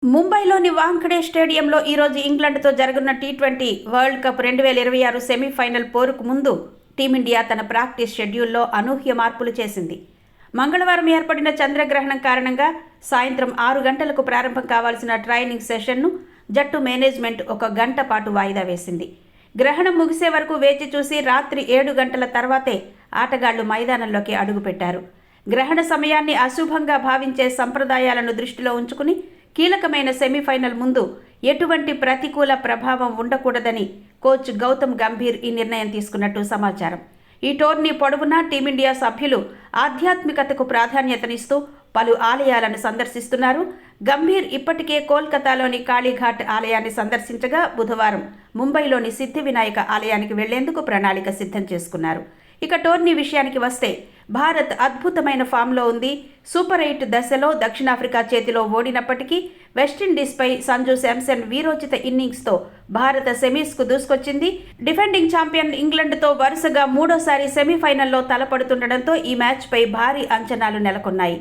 ముంబైలోని వాంఖడే స్టేడియంలో ఈరోజు ఇంగ్లాండ్తో జరగనున్న టీ20 వరల్డ్ కప్ 2026 సెమీఫైనల్ పోరుకు ముందు టీమిండియా తన ప్రాక్టీస్ షెడ్యూల్లో అనూహ్య మార్పులు చేసింది. మంగళవారం ఏర్పడిన చంద్రగ్రహణం కారణంగా సాయంత్రం 6 గంటలకు ప్రారంభం కావాల్సిన ట్రైనింగ్ సెషన్ను జట్టు మేనేజ్మెంట్ 1 గంట పాటు వాయిదా వేసింది. గ్రహణం ముగిసే వరకు వేచి చూసి రాత్రి 7 గంటల తర్వాతే ఆటగాళ్లు మైదానంలోకి అడుగుపెట్టారు. గ్రహణ సమయాన్ని అశుభంగా భావించే సంప్రదాయాలను దృష్టిలో ఉంచుకుని కీలకమైన సెమీఫైనల్ ముందు ఎటువంటి ప్రతికూల ప్రభావం ఉండకూడదని కోచ్ గౌతమ్ గంభీర్ ఈ నిర్ణయం తీసుకున్నట్టు సమాచారం. ఈ టోర్నీ పొడవునా టీమిండియా సభ్యులు ఆధ్యాత్మికతకు ప్రాధాన్యతనిస్తూ పలు ఆలయాలను సందర్శిస్తున్నారు. గంభీర్ ఇప్పటికే కోల్కతాలోని కాళీఘాట్ ఆలయాన్ని సందర్శించగా బుధవారం ముంబైలోని సిద్ధి వినాయక ఆలయానికి వెళ్లేందుకు ప్రణాళిక సిద్ధం చేసుకున్నారు. ఇక టోర్నీ విషయానికి వస్తే భారత్ అద్భుతమైన ఫామ్లో ఉంది. సూపర్ 8 దశలో దక్షిణాఫ్రికా చేతిలో ఓడినప్పటికీ వెస్టిండీస్పై సంజు శాంసన్ వీరోచిత ఇన్నింగ్స్తో భారత సెమీస్కు దూసుకొచ్చింది. డిఫెండింగ్ ఛాంపియన్ ఇంగ్లండ్తో వరుసగా 3వ సారి సెమీఫైనల్లో తలపడుతుండటంతో ఈ మ్యాచ్పై భారీ అంచనాలు నెలకొన్నాయి.